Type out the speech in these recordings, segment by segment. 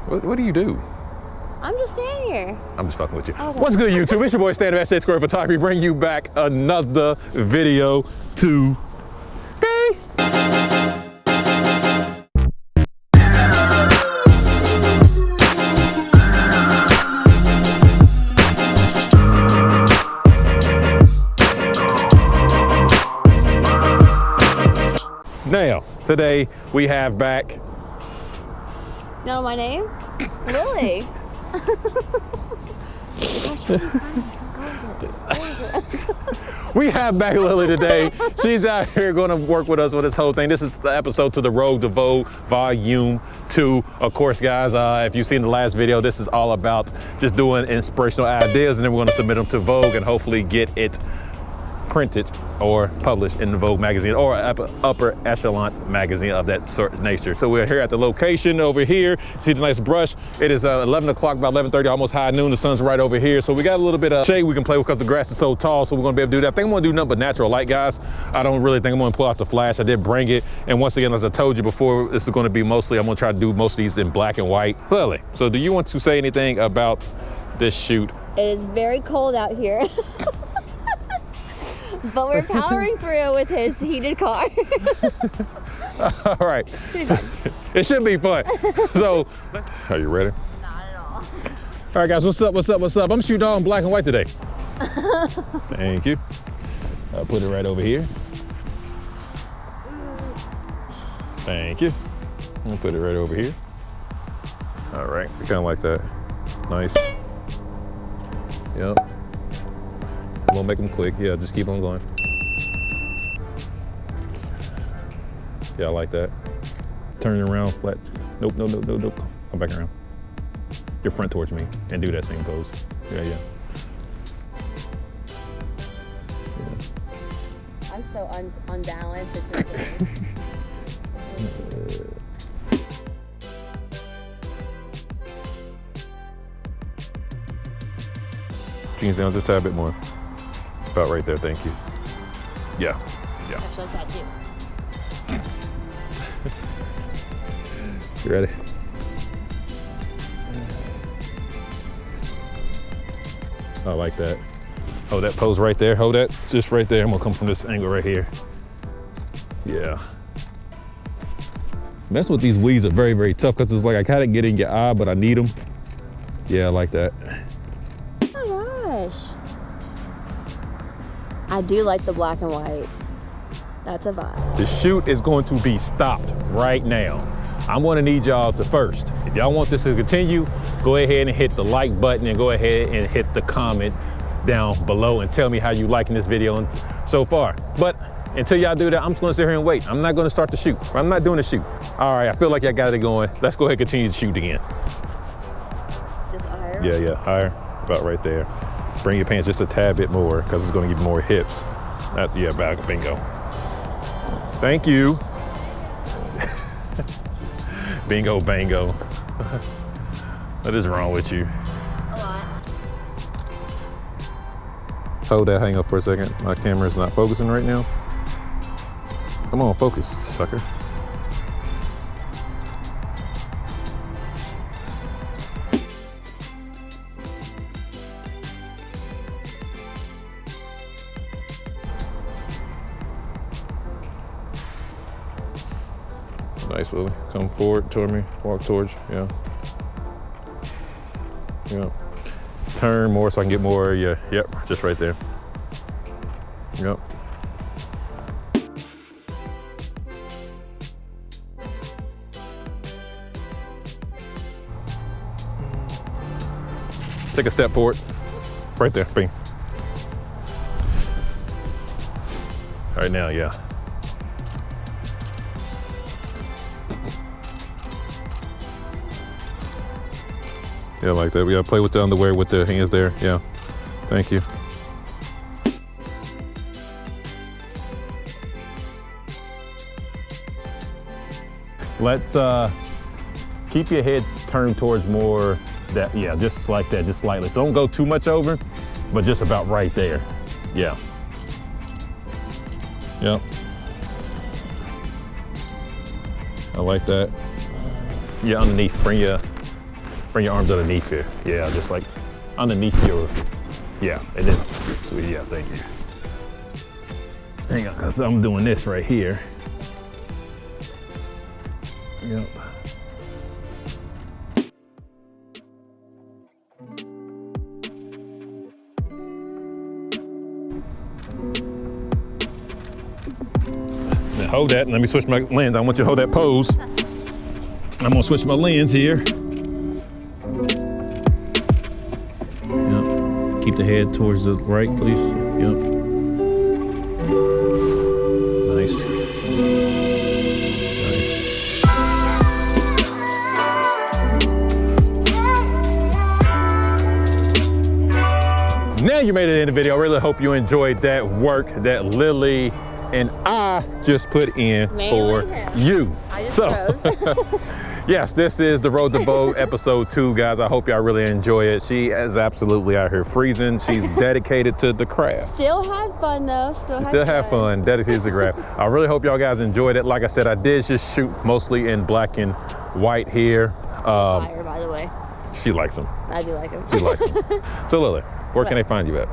What do you do? I'm just standing here. I'm just fucking with you. Okay. What's good, YouTube? It's your boy Stan of @Square Photography, bringing you back another video today. Now, today we have back. Know my name? Lily. We have back Lily today. She's out here going to work with us with this whole thing. This is the episode to the Road to Vogue Volume 2. Of course, guys, if you've seen the last video, this is all about just doing inspirational ideas, and then we're going to submit them to Vogue and hopefully get it printed or published in the Vogue magazine or upper echelon magazine of that sort of nature. So we're here at the location over here. See the nice brush? It is 11 o'clock, about 11:30, almost high noon. The sun's right over here. So we got a little bit of shade we can play with because the grass is so tall. So we're gonna be able to do that. I think I'm gonna do nothing but natural light, guys. I don't really think I'm gonna pull out the flash. I did bring it. And once again, as I told you before, this is gonna be mostly, I'm gonna try to do most of these in black and white. Lily, so do you want to say anything about this shoot? It is very cold out here. But we're powering through with his heated car. All right. Should be fun. It should be fun. So, are you ready? Not at all. All right, guys, what's up, what's up, what's up? I'm shooting all in black and white today. Thank you. I'll put it right over here. Thank you. I'll put it right over here. All right, kind of like that. Nice. Yep. We'll make them quick. Yeah, just keep on going. Yeah, I like that. Turn it around flat. Nope, nope, nope, nope, nope. Come back around. Your front towards me and do that same pose. Yeah, yeah. I'm so unbalanced. It's insane. Jeans down just a tad bit more. About right there, thank you. Yeah, yeah. Actually, like that too. You ready? I like that. Hold that pose right there. Hold that just right there. I'm gonna come from this angle right here. Yeah. Messing with these weaves are very, very tough because it's like I kind of get in your eye, but I need them. Yeah, I like that. Oh my gosh. I do like the black and white. That's a vibe. The shoot is going to be stopped right now. I'm gonna need y'all to first, if y'all want this to continue, go ahead and hit the like button and go ahead and hit the comment down below and tell me how you liking this video so far. But until y'all do that, I'm just gonna sit here and wait. I'm not gonna start the shoot. I'm not doing the shoot. All right, I feel like I got it going. Let's go ahead and continue to shoot again. Just higher? Yeah, yeah, higher, about right there. Bring your pants just a tad bit more because it's gonna give you more hips. That's, yeah, back, bingo. Thank you. Bingo, bango. What is wrong with you? A lot. Hold that, hang up for a second. My camera is not focusing right now. Come on, focus, sucker. Nice, Lily. Come forward toward me. Walk towards, yeah. Yep. Turn more so I can get more, yeah. Yep, just right there. Yep. Take a step forward. Right there, bing. All right, now, yeah. Yeah, like that. We gotta play with the underwear with the hands there. Yeah, thank you. Let's keep your head turned towards more that, yeah, just like that, just slightly. So don't go too much over, but just about right there. Yeah. Yep. I like that. Yeah, underneath, bring your Bring your arms underneath here. Yeah, just like underneath your, yeah, and then, sweet, yeah, thank you. Hang on, cause I'm doing this right here. Yep. Now hold that, and let me switch my lens. I want you to hold that pose. I'm gonna switch my lens here. Yep. Keep the head towards the right, please. Yep. Nice. Nice. Now you made it in the video. I really hope you enjoyed that work that Lily and I just put in for you. I just froze. Yes, this is the Road to Vogue episode 2, guys. I hope y'all really enjoy it. She is absolutely out here freezing. She's dedicated to the craft. Still had fun though. Still had fun, dedicated to the craft. I really hope y'all guys enjoyed it. Like I said, I did just shoot mostly in black and white here. Fire, by the way. She likes them. I do like them. She likes them. So Lily, where can they find you at?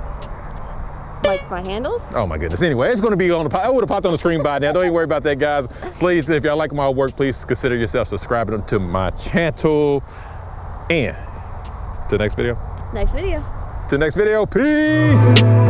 Like my handles? Oh my goodness. Anyway, it's going to be on the, I would have popped on the screen by now. Don't even worry about that, guys. Please, if y'all like my work, please consider yourself subscribing to my channel. And to the next video. Next video. To the next video. Peace.